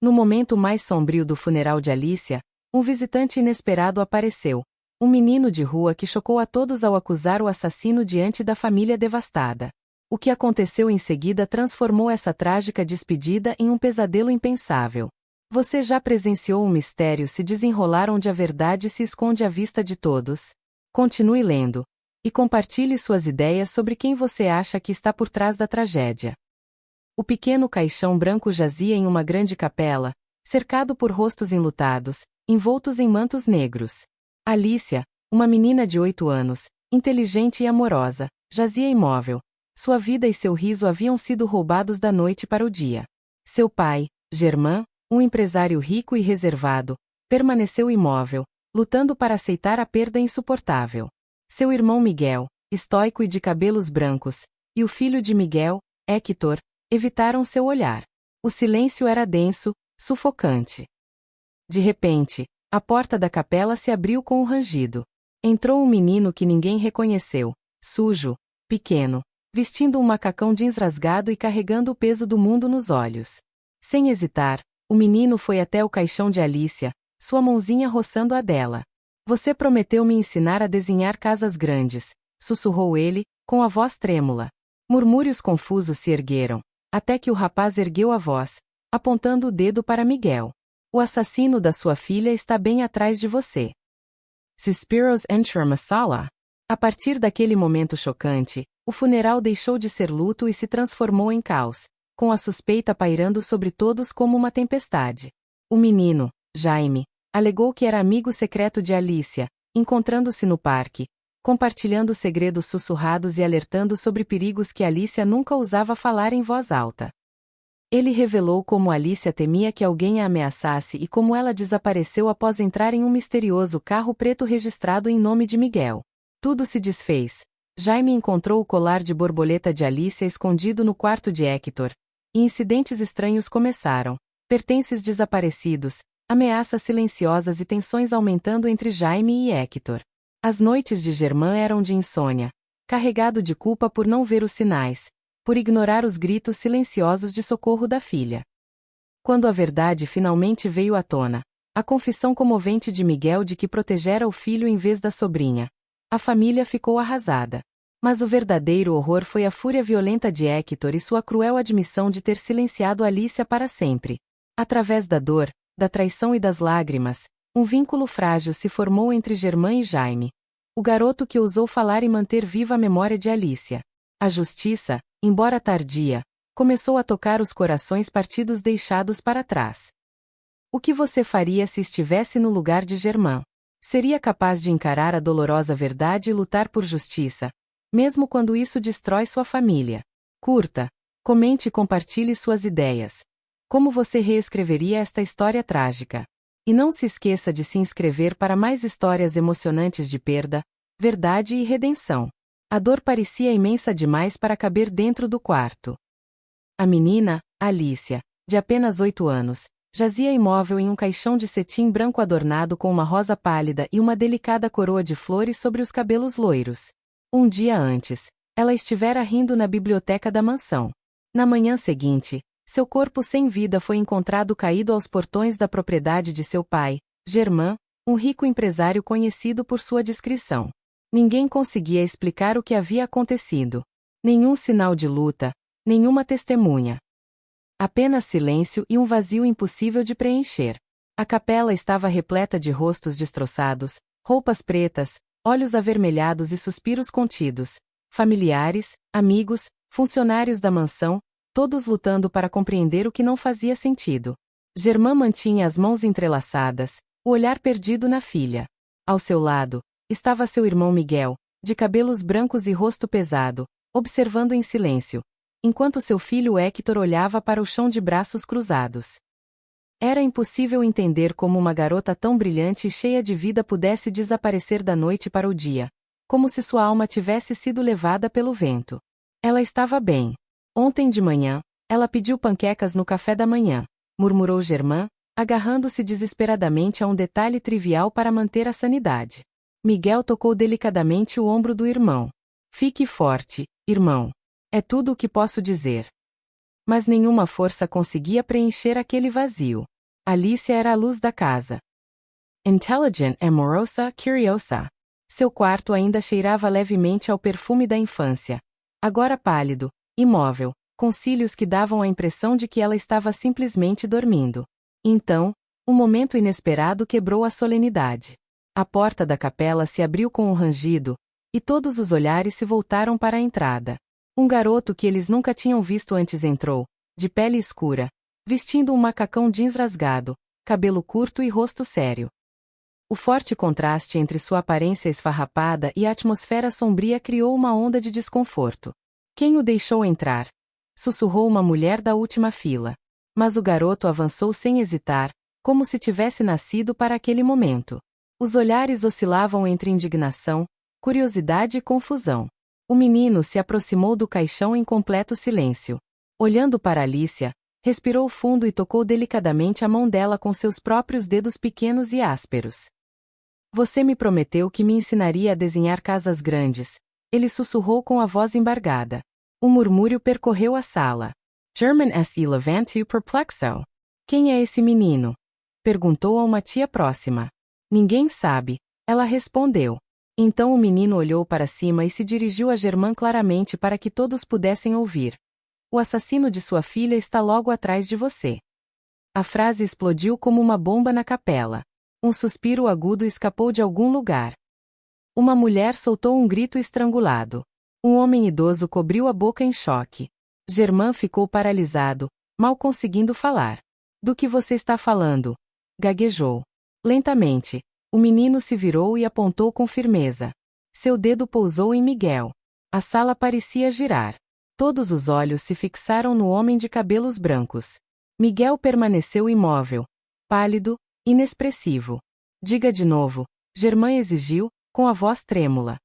No momento mais sombrio do funeral de Alicia, um visitante inesperado apareceu. Um menino de rua que chocou a todos ao acusar o assassino diante da família devastada. O que aconteceu em seguida transformou essa trágica despedida em um pesadelo impensável. Você já presenciou um mistério se desenrolar onde a verdade se esconde à vista de todos? Continue lendo. E compartilhe suas ideias sobre quem você acha que está por trás da tragédia. O pequeno caixão branco jazia em uma grande capela, cercado por rostos enlutados, envoltos em mantos negros. Alicia, uma menina de 8 anos, inteligente e amorosa, jazia imóvel. Sua vida e seu riso haviam sido roubados da noite para o dia. Seu pai, Germain, um empresário rico e reservado, permaneceu imóvel, lutando para aceitar a perda insuportável. Seu irmão Miguel, estoico e de cabelos brancos, e o filho de Miguel, Héctor, evitaram seu olhar. O silêncio era denso, sufocante. De repente, a porta da capela se abriu com um rangido. Entrou um menino que ninguém reconheceu, sujo, pequeno, vestindo um macacão jeans rasgado e carregando o peso do mundo nos olhos. Sem hesitar, o menino foi até o caixão de Alicia, sua mãozinha roçando a dela. Você prometeu me ensinar a desenhar casas grandes, sussurrou ele, com a voz trêmula. Murmúrios confusos se ergueram, até que o rapaz ergueu a voz, apontando o dedo para Miguel. O assassino da sua filha está bem atrás de você. Suspiros enter Masala. A partir daquele momento chocante, o funeral deixou de ser luto e se transformou em caos, com a suspeita pairando sobre todos como uma tempestade. O menino, Jaime, alegou que era amigo secreto de Alicia, encontrando-se no parque, compartilhando segredos sussurrados e alertando sobre perigos que Alicia nunca ousava falar em voz alta. Ele revelou como Alicia temia que alguém a ameaçasse e como ela desapareceu após entrar em um misterioso carro preto registrado em nome de Miguel. Tudo se desfez. Jaime encontrou o colar de borboleta de Alicia escondido no quarto de Héctor. E incidentes estranhos começaram. Pertences desaparecidos, ameaças silenciosas e tensões aumentando entre Jaime e Héctor. As noites de Germain eram de insônia, carregado de culpa por não ver os sinais, por ignorar os gritos silenciosos de socorro da filha. Quando a verdade finalmente veio à tona, a confissão comovente de Miguel de que protegera o filho em vez da sobrinha, a família ficou arrasada. Mas o verdadeiro horror foi a fúria violenta de Héctor e sua cruel admissão de ter silenciado Alicia para sempre. Através da dor, da traição e das lágrimas, um vínculo frágil se formou entre Germain e Jaime. O garoto que ousou falar e manter viva a memória de Alicia. A justiça, embora tardia, começou a tocar os corações partidos deixados para trás. O que você faria se estivesse no lugar de Germain? Seria capaz de encarar a dolorosa verdade e lutar por justiça, mesmo quando isso destrói sua família? Curta, comente e compartilhe suas ideias. Como você reescreveria esta história trágica? E não se esqueça de se inscrever para mais histórias emocionantes de perda, verdade e redenção. A dor parecia imensa demais para caber dentro do quarto. A menina, Alicia, de apenas 8 anos, jazia imóvel em um caixão de cetim branco adornado com uma rosa pálida e uma delicada coroa de flores sobre os cabelos loiros. Um dia antes, ela estivera rindo na biblioteca da mansão. Na manhã seguinte, seu corpo sem vida foi encontrado caído aos portões da propriedade de seu pai, Germain, um rico empresário conhecido por sua discrição. Ninguém conseguia explicar o que havia acontecido. Nenhum sinal de luta, nenhuma testemunha. Apenas silêncio e um vazio impossível de preencher. A capela estava repleta de rostos destroçados, roupas pretas, olhos avermelhados e suspiros contidos. Familiares, amigos, funcionários da mansão, todos lutando para compreender o que não fazia sentido. Germain mantinha as mãos entrelaçadas, o olhar perdido na filha. Ao seu lado, estava seu irmão Miguel, de cabelos brancos e rosto pesado, observando em silêncio, enquanto seu filho Héctor olhava para o chão de braços cruzados. Era impossível entender como uma garota tão brilhante e cheia de vida pudesse desaparecer da noite para o dia, como se sua alma tivesse sido levada pelo vento. Ela estava bem. Ontem de manhã, ela pediu panquecas no café da manhã, murmurou Germain, agarrando-se desesperadamente a um detalhe trivial para manter a sanidade. Miguel tocou delicadamente o ombro do irmão. Fique forte, irmão. É tudo o que posso dizer. Mas nenhuma força conseguia preencher aquele vazio. Alicia era a luz da casa. Intelligent, amorosa, curiosa. Seu quarto ainda cheirava levemente ao perfume da infância. Agora pálido, imóvel, com cílios que davam a impressão de que ela estava simplesmente dormindo. Então, um momento inesperado quebrou a solenidade. A porta da capela se abriu com um rangido, e todos os olhares se voltaram para a entrada. Um garoto que eles nunca tinham visto antes entrou, de pele escura, vestindo um macacão jeans rasgado, cabelo curto e rosto sério. O forte contraste entre sua aparência esfarrapada e a atmosfera sombria criou uma onda de desconforto. Quem o deixou entrar? Sussurrou uma mulher da última fila. Mas o garoto avançou sem hesitar, como se tivesse nascido para aquele momento. Os olhares oscilavam entre indignação, curiosidade e confusão. O menino se aproximou do caixão em completo silêncio. Olhando para Alicia, respirou fundo e tocou delicadamente a mão dela com seus próprios dedos pequenos e ásperos. Você me prometeu que me ensinaria a desenhar casas grandes, ele sussurrou com a voz embargada. Um murmúrio percorreu a sala. German se levantou perplexo. Quem é esse menino? Perguntou a uma tia próxima. Ninguém sabe, ela respondeu. Então o menino olhou para cima e se dirigiu a Germain claramente para que todos pudessem ouvir. O assassino de sua filha está logo atrás de você. A frase explodiu como uma bomba na capela. Um suspiro agudo escapou de algum lugar. Uma mulher soltou um grito estrangulado. Um homem idoso cobriu a boca em choque. Germain ficou paralisado, mal conseguindo falar. Do que você está falando? Gaguejou. Lentamente, o menino se virou e apontou com firmeza. Seu dedo pousou em Miguel. A sala parecia girar. Todos os olhos se fixaram no homem de cabelos brancos. Miguel permaneceu imóvel, pálido, inexpressivo. Diga de novo, Germain exigiu, com a voz trêmula.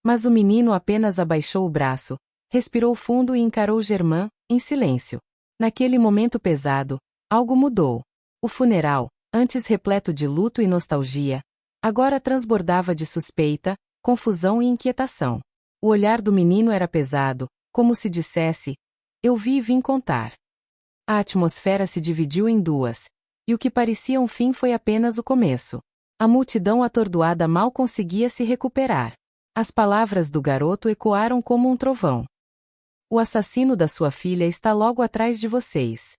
Mas o menino apenas abaixou o braço, respirou fundo e encarou Germain, em silêncio. Naquele momento pesado, algo mudou. O funeral, antes repleto de luto e nostalgia, agora transbordava de suspeita, confusão e inquietação. O olhar do menino era pesado, como se dissesse: eu vi e vim contar. A atmosfera se dividiu em duas, e o que parecia um fim foi apenas o começo. A multidão atordoada mal conseguia se recuperar. As palavras do garoto ecoaram como um trovão. O assassino da sua filha está logo atrás de vocês.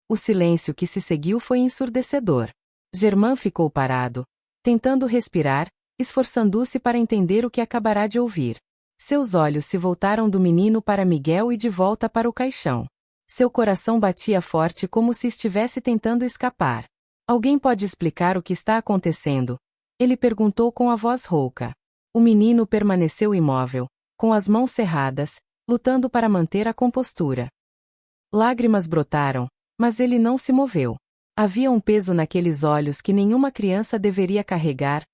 O silêncio que se seguiu foi ensurdecedor. Germain ficou parado, tentando respirar, esforçando-se para entender o que acabará de ouvir. Seus olhos se voltaram do menino para Miguel e de volta para o caixão. Seu coração batia forte como se estivesse tentando escapar. Alguém pode explicar o que está acontecendo? Ele perguntou com a voz rouca. O menino permaneceu imóvel, com as mãos cerradas, lutando para manter a compostura. Lágrimas brotaram, mas ele não se moveu. Havia um peso naqueles olhos que nenhuma criança deveria carregar,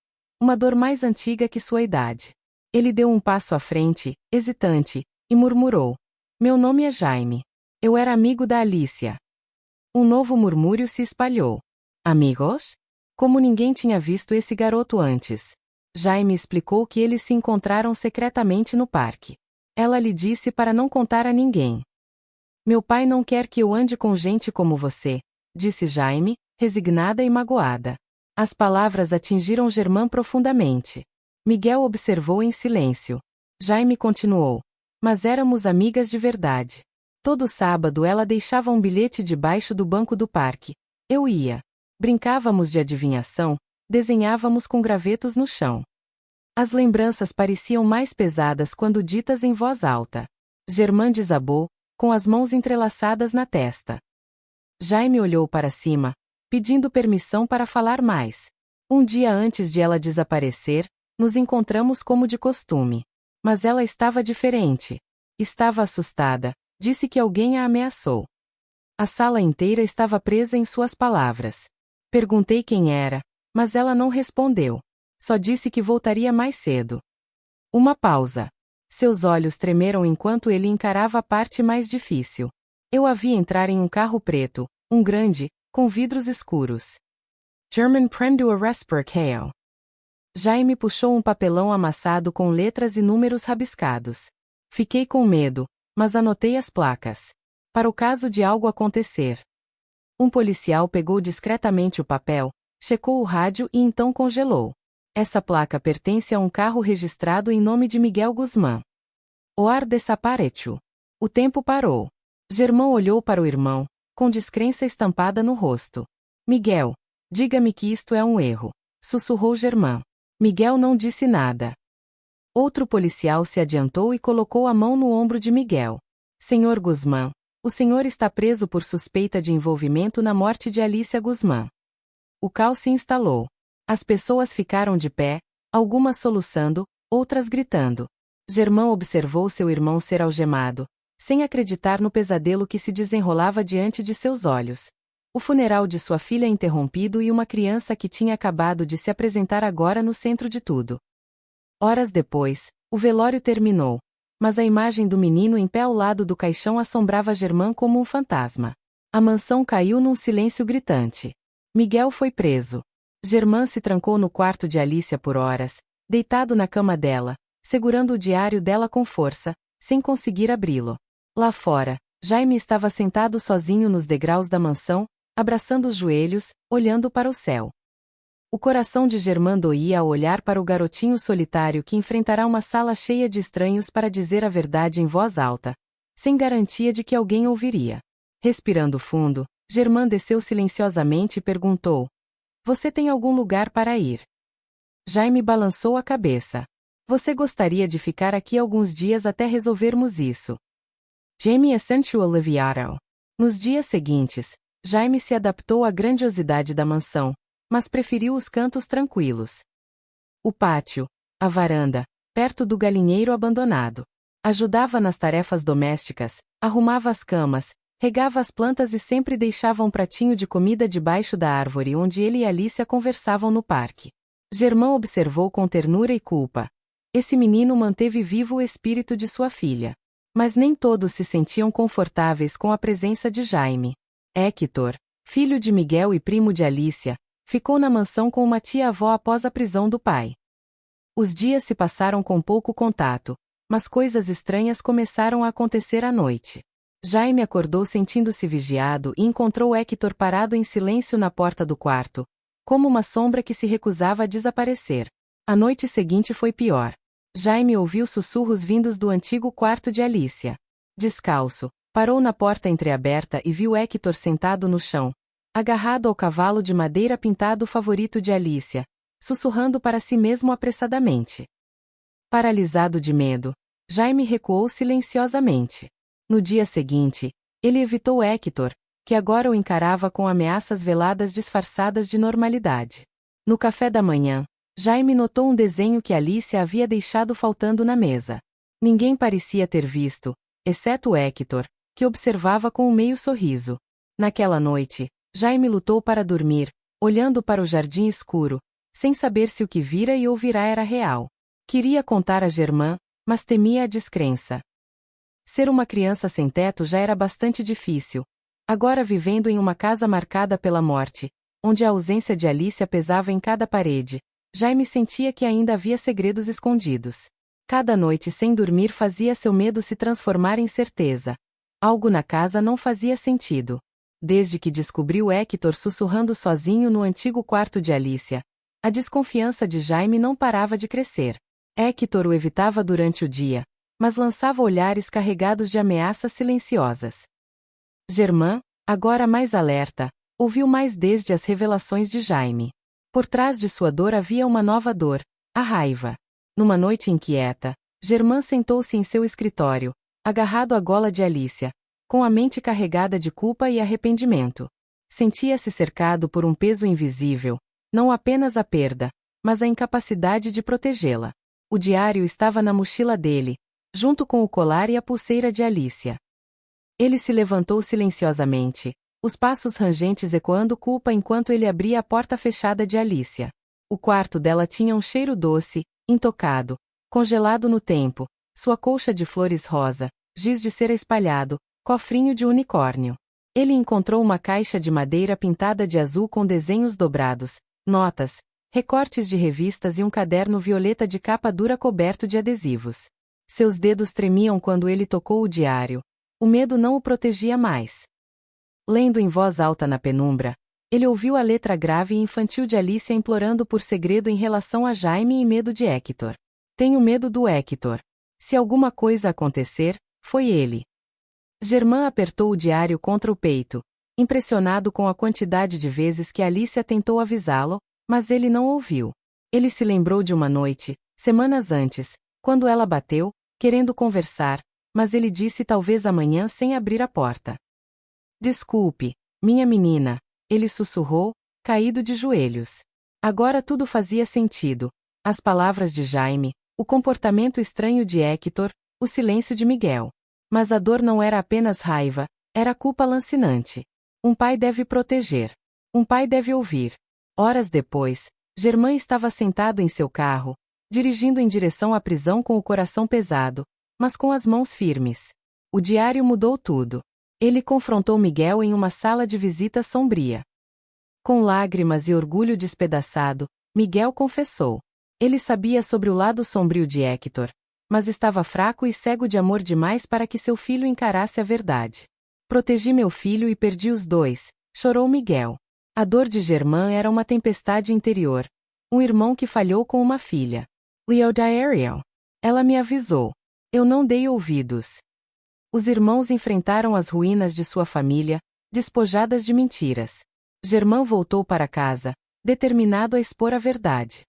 uma dor mais antiga que sua idade. Ele deu um passo à frente, hesitante, e murmurou: meu nome é Jaime. Eu era amigo da Alicia. Um novo murmúrio se espalhou. Amigos? Como ninguém tinha visto esse garoto antes. Jaime explicou que eles se encontraram secretamente no parque. Ela lhe disse para não contar a ninguém. Meu pai não quer que eu ande com gente como você, disse Jaime, resignada e magoada. As palavras atingiram Germain profundamente. Miguel observou em silêncio. Jaime continuou. Mas éramos amigas de verdade. Todo sábado ela deixava um bilhete debaixo do banco do parque. Eu ia. Brincávamos de adivinhação, desenhávamos com gravetos no chão. As lembranças pareciam mais pesadas quando ditas em voz alta. Germain desabou, com as mãos entrelaçadas na testa. Jaime olhou para cima, pedindo permissão para falar mais. Um dia antes de ela desaparecer, nos encontramos como de costume. Mas ela estava diferente. Estava assustada, disse que alguém a ameaçou. A sala inteira estava presa em suas palavras. Perguntei quem era, mas ela não respondeu. Só disse que voltaria mais cedo. Uma pausa. Seus olhos tremeram enquanto ele encarava a parte mais difícil. Eu a vi entrar em um carro preto, um grande, com vidros escuros. German prendeu a respiração. Jaime puxou um papelão amassado com letras e números rabiscados. Fiquei com medo, mas anotei as placas. Para o caso de algo acontecer. Um policial pegou discretamente o papel, checou o rádio e então congelou. Essa placa pertence a um carro registrado em nome de Miguel Guzmán. O ar desapareceu. O tempo parou. Germán olhou para o irmão, com descrença estampada no rosto. Miguel, diga-me que isto é um erro, sussurrou Germán. Miguel não disse nada. Outro policial se adiantou e colocou a mão no ombro de Miguel. Senhor Guzmán, o senhor está preso por suspeita de envolvimento na morte de Alicia Guzmán. O caos se instalou. As pessoas ficaram de pé, algumas soluçando, outras gritando. Germán observou seu irmão ser algemado, sem acreditar no pesadelo que se desenrolava diante de seus olhos. O funeral de sua filha interrompido e uma criança que tinha acabado de se apresentar agora no centro de tudo. Horas depois, o velório terminou, mas a imagem do menino em pé ao lado do caixão assombrava Germán como um fantasma. A mansão caiu num silêncio gritante. Miguel foi preso. Germán se trancou no quarto de Alicia por horas, deitado na cama dela, segurando o diário dela com força, sem conseguir abri-lo. Lá fora, Jaime estava sentado sozinho nos degraus da mansão, abraçando os joelhos, olhando para o céu. O coração de Germán doía ao olhar para o garotinho solitário que enfrentará uma sala cheia de estranhos para dizer a verdade em voz alta, sem garantia de que alguém ouviria. Respirando fundo, Germán desceu silenciosamente e perguntou: Você tem algum lugar para ir? Jaime balançou a cabeça. Você gostaria de ficar aqui alguns dias até resolvermos isso? Jaime assentiu aliviado. Nos dias seguintes, Jaime se adaptou à grandiosidade da mansão, mas preferiu os cantos tranquilos. O pátio, a varanda, perto do galinheiro abandonado. Ajudava nas tarefas domésticas, arrumava as camas, regava as plantas e sempre deixava um pratinho de comida debaixo da árvore onde ele e Alicia conversavam no parque. Germán observou com ternura e culpa. Esse menino manteve vivo o espírito de sua filha. Mas nem todos se sentiam confortáveis com a presença de Jaime. Héctor, filho de Miguel e primo de Alicia, ficou na mansão com uma tia-avó após a prisão do pai. Os dias se passaram com pouco contato, mas coisas estranhas começaram a acontecer à noite. Jaime acordou sentindo-se vigiado e encontrou Héctor parado em silêncio na porta do quarto, como uma sombra que se recusava a desaparecer. A noite seguinte foi pior. Jaime ouviu sussurros vindos do antigo quarto de Alicia. Descalço, parou na porta entreaberta e viu Héctor sentado no chão, agarrado ao cavalo de madeira pintado favorito de Alicia, sussurrando para si mesmo apressadamente. Paralisado de medo, Jaime recuou silenciosamente. No dia seguinte, ele evitou Héctor, que agora o encarava com ameaças veladas disfarçadas de normalidade. No café da manhã, Jaime notou um desenho que Alicia havia deixado faltando na mesa. Ninguém parecia ter visto, exceto Héctor, que observava com um meio sorriso. Naquela noite, Jaime lutou para dormir, olhando para o jardim escuro, sem saber se o que vira e ouvirá era real. Queria contar a Germán, mas temia a descrença. Ser uma criança sem teto já era bastante difícil. Agora vivendo em uma casa marcada pela morte, onde a ausência de Alicia pesava em cada parede, Jaime sentia que ainda havia segredos escondidos. Cada noite sem dormir fazia seu medo se transformar em certeza. Algo na casa não fazia sentido. Desde que descobriu Héctor sussurrando sozinho no antigo quarto de Alicia, a desconfiança de Jaime não parava de crescer. Héctor o evitava durante o dia, mas lançava olhares carregados de ameaças silenciosas. Germán, agora mais alerta, ouviu mais desde as revelações de Jaime. Por trás de sua dor havia uma nova dor, a raiva. Numa noite inquieta, Germán sentou-se em seu escritório, agarrado à gola de Alicia, com a mente carregada de culpa e arrependimento. Sentia-se cercado por um peso invisível, não apenas a perda, mas a incapacidade de protegê-la. O diário estava na mochila dele, junto com o colar e a pulseira de Alicia. Ele se levantou silenciosamente, os passos rangentes ecoando culpa enquanto ele abria a porta fechada de Alicia. O quarto dela tinha um cheiro doce, intocado, congelado no tempo, sua colcha de flores rosa, giz de cera espalhado, cofrinho de unicórnio. Ele encontrou uma caixa de madeira pintada de azul com desenhos dobrados, notas, recortes de revistas e um caderno violeta de capa dura coberto de adesivos. Seus dedos tremiam quando ele tocou o diário. O medo não o protegia mais. Lendo em voz alta na penumbra, ele ouviu a letra grave e infantil de Alicia implorando por segredo em relação a Jaime e medo de Hector. Tenho medo do Hector. Se alguma coisa acontecer, foi ele. Germain apertou o diário contra o peito, impressionado com a quantidade de vezes que Alicia tentou avisá-lo, mas ele não ouviu. Ele se lembrou de uma noite, semanas antes, quando ela bateu, querendo conversar, mas ele disse talvez amanhã sem abrir a porta. Desculpe, minha menina, ele sussurrou, caído de joelhos. Agora tudo fazia sentido. As palavras de Jaime, o comportamento estranho de Hector, o silêncio de Miguel. Mas a dor não era apenas raiva, era culpa lancinante. Um pai deve proteger. Um pai deve ouvir. Horas depois, Germain estava sentado em seu carro, dirigindo em direção à prisão com o coração pesado, mas com as mãos firmes. O diário mudou tudo. Ele confrontou Miguel em uma sala de visita sombria. Com lágrimas e orgulho despedaçado, Miguel confessou. Ele sabia sobre o lado sombrio de Hector, mas estava fraco e cego de amor demais para que seu filho encarasse a verdade. Protegi meu filho e perdi os dois, chorou Miguel. A dor de Germain era uma tempestade interior. Um irmão que falhou com uma filha. Leodariel. Ela me avisou. Eu não dei ouvidos. Os irmãos enfrentaram as ruínas de sua família, despojadas de mentiras. Germain voltou para casa, determinado a expor a verdade.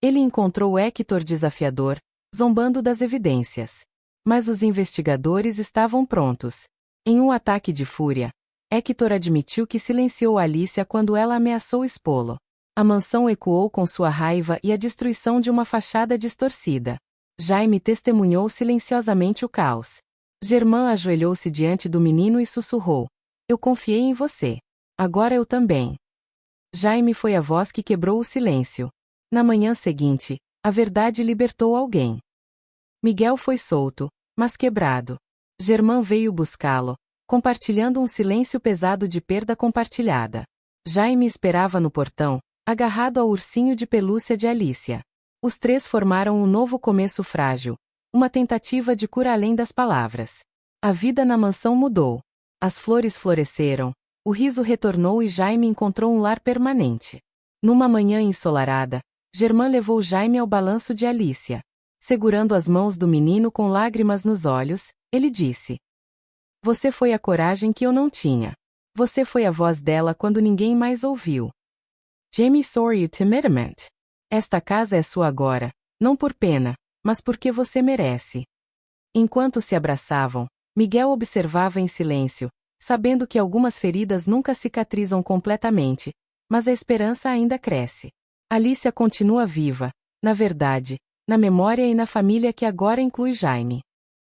Ele encontrou Hector desafiador, zombando das evidências. Mas os investigadores estavam prontos. Em um ataque de fúria, Hector admitiu que silenciou Alicia quando ela ameaçou expô-lo. A mansão ecoou com sua raiva e a destruição de uma fachada distorcida. Jaime testemunhou silenciosamente o caos. Germain ajoelhou-se diante do menino e sussurrou. Eu confiei em você. Agora eu também. Jaime foi a voz que quebrou o silêncio. Na manhã seguinte, a verdade libertou alguém. Miguel foi solto, mas quebrado. Germain veio buscá-lo, compartilhando um silêncio pesado de perda compartilhada. Jaime esperava no portão, agarrado ao ursinho de pelúcia de Alicia. Os três formaram um novo começo frágil, uma tentativa de cura além das palavras. A vida na mansão mudou. As flores floresceram, o riso retornou e Jaime encontrou um lar permanente. Numa manhã ensolarada, Germain levou Jaime ao balanço de Alicia. Segurando as mãos do menino com lágrimas nos olhos, ele disse: Você foi a coragem que eu não tinha. Você foi a voz dela quando ninguém mais ouviu. Jaime sorriu timidamente. Esta casa é sua agora, não por pena, mas porque você merece. Enquanto se abraçavam, Miguel observava em silêncio, sabendo que algumas feridas nunca cicatrizam completamente, mas a esperança ainda cresce. Alicia continua viva, na verdade, na memória e na família que agora inclui Jaime.